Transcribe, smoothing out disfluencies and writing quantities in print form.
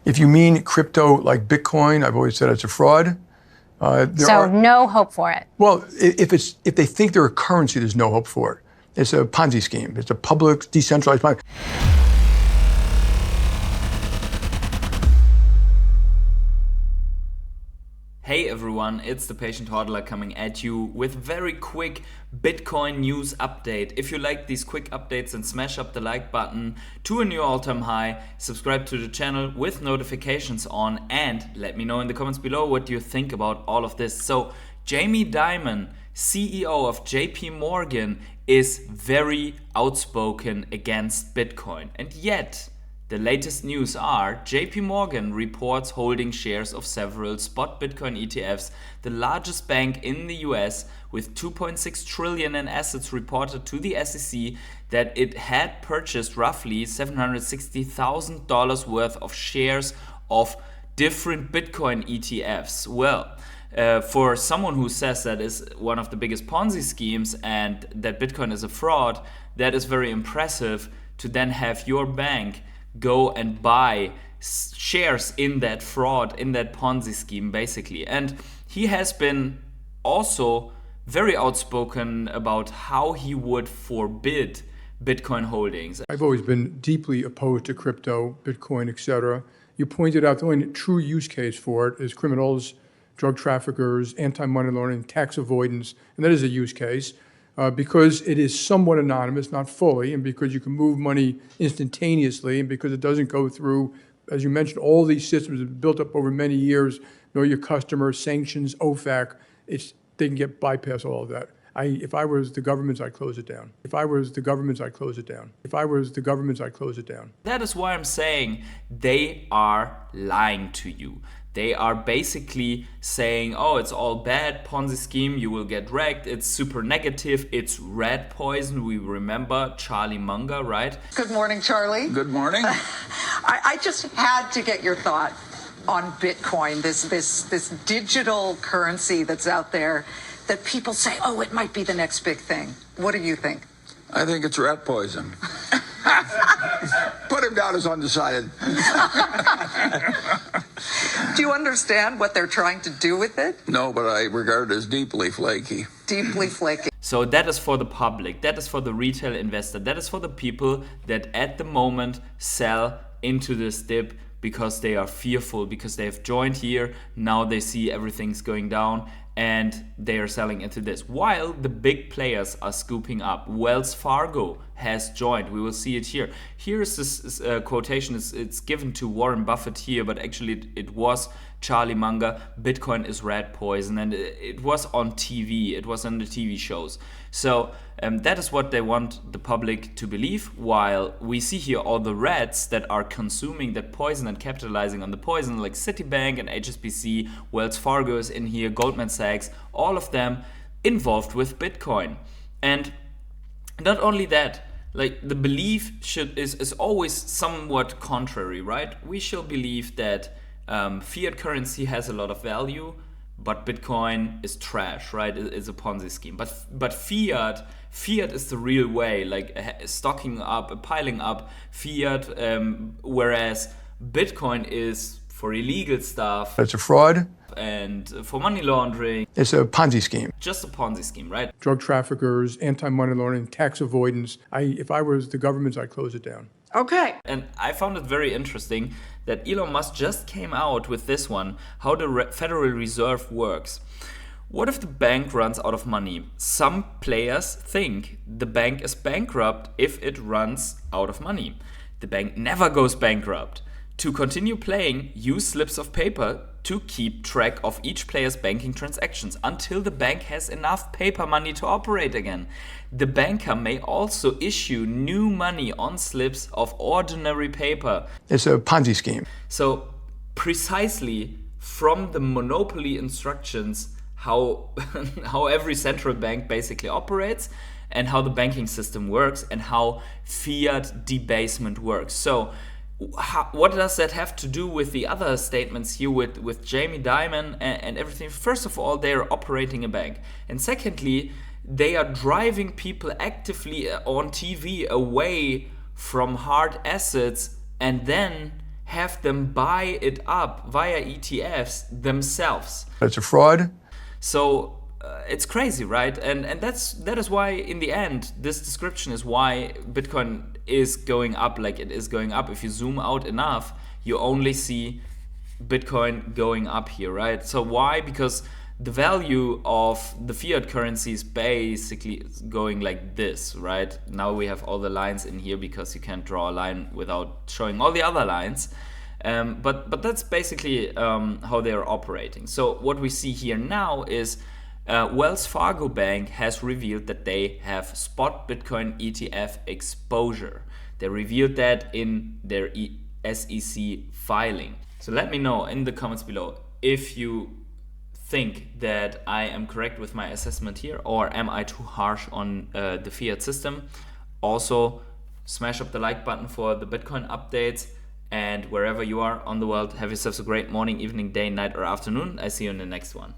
If you mean crypto like Bitcoin, I've always said it's a fraud. No hope for it. Well, if they think they're a currency, there's no hope for it. It's a Ponzi scheme. It's a public, decentralized Ponzi. Hey everyone, it's the Patient Hodler coming at you with very quick Bitcoin news update. If you like these quick updates, then smash up the like button to a new all-time high, subscribe to the channel with notifications on, and let me know in the comments below what you think about all of this. So, Jamie Dimon, CEO of JP Morgan, is very outspoken against Bitcoin. And yet, the latest news are JP Morgan reports holding shares of several spot Bitcoin ETFs. The largest bank in the US with 2.6 trillion in assets reported to the SEC that it had purchased roughly $760,000 worth of shares of different Bitcoin ETFs. Well, for someone who says that is one of the biggest Ponzi schemes and that Bitcoin is a fraud, that is very impressive to then have your bank go and buy shares in that fraud, in that Ponzi scheme, basically. And he has been also very outspoken about how he would forbid Bitcoin holdings. I've always been deeply opposed to crypto, Bitcoin, etc. You pointed out the only true use case for it is criminals, drug traffickers, anti-money laundering, tax avoidance, and that is a use case. Because it is somewhat anonymous, not fully, and because you can move money instantaneously, and because it doesn't go through, as you mentioned, all these systems that have built up over many years, know your customer, sanctions, OFAC, they can get bypass all of that. If I was the governments, I'd close it down. If I was the governments, I'd close it down. If I was the governments, I'd close it down. That is why I'm saying they are lying to you. They are basically saying, oh, it's all bad, Ponzi scheme, you will get wrecked, it's super negative, it's rat poison. We remember Charlie Munger, right? Good morning, Charlie. Good morning. I just had to get your thought on Bitcoin, this digital currency that's out there that people say, oh, it might be the next big thing. What do you think? I think it's rat poison. Put him down as undecided. Do you understand what they're trying to do with it? No, but I regard it as deeply flaky. Deeply flaky. So that is for the public, that is for the retail investor, that is for the people that at the moment sell into this dip because they are fearful, because they have joined here, now they see everything's going down and they are selling into this. While the big players are scooping up. Wells Fargo has joined. We will see it here. Here is this quotation. It's given to Warren Buffett here, but actually it was Charlie Munger. Bitcoin is rat poison, and it was on TV. It was on the TV shows. So that is what they want the public to believe, while we see here all the rats that are consuming that poison and capitalizing on the poison, like Citibank and HSBC, Wells Fargo is in here, Goldman Sachs, all of them involved with Bitcoin. And not only that, like the belief is always somewhat contrary, right? We shall believe that fiat currency has a lot of value, but Bitcoin is trash, right? It's a Ponzi scheme. But fiat is the real way, like stocking up, piling up fiat, whereas Bitcoin is for illegal stuff. It's a fraud. And for money laundering. It's a Ponzi scheme. Just a Ponzi scheme, right? Drug traffickers, anti-money laundering, tax avoidance. If I was the governments, I'd close it down. Okay. And I found it very interesting that Elon Musk just came out with this one, how the Federal Reserve works. What if the bank runs out of money? Some players think the bank is bankrupt if it runs out of money. The bank never goes bankrupt. To continue playing, use slips of paper to keep track of each player's banking transactions until the bank has enough paper money to operate again. The banker may also issue new money on slips of ordinary paper. It's a Ponzi scheme. So precisely from the monopoly instructions, how every central bank basically operates and how the banking system works and how fiat debasement works. So what does that have to do with the other statements here with Jamie Dimon and everything? First of all, they are operating a bank. And secondly, they are driving people actively on TV away from hard assets and then have them buy it up via ETFs themselves. It's a fraud. So it's crazy, right? And that is why in the end this description is why Bitcoin is going up like it is going up. If you zoom out enough, you only see Bitcoin going up here, right? So why? Because the value of the fiat currency is basically going like this, right? Now we have all the lines in here because you can't draw a line without showing all the other lines. But that's basically how they are operating. So what we see here now is Wells Fargo Bank has revealed that they have spot Bitcoin ETF exposure. They revealed that in their SEC filing. So let me know in the comments below if you think that I am correct with my assessment here, or am I too harsh on the fiat system. Also, smash up the like button for the Bitcoin updates. And wherever you are on the world, have yourselves a great morning, evening, day, night, or afternoon. I see you in the next one.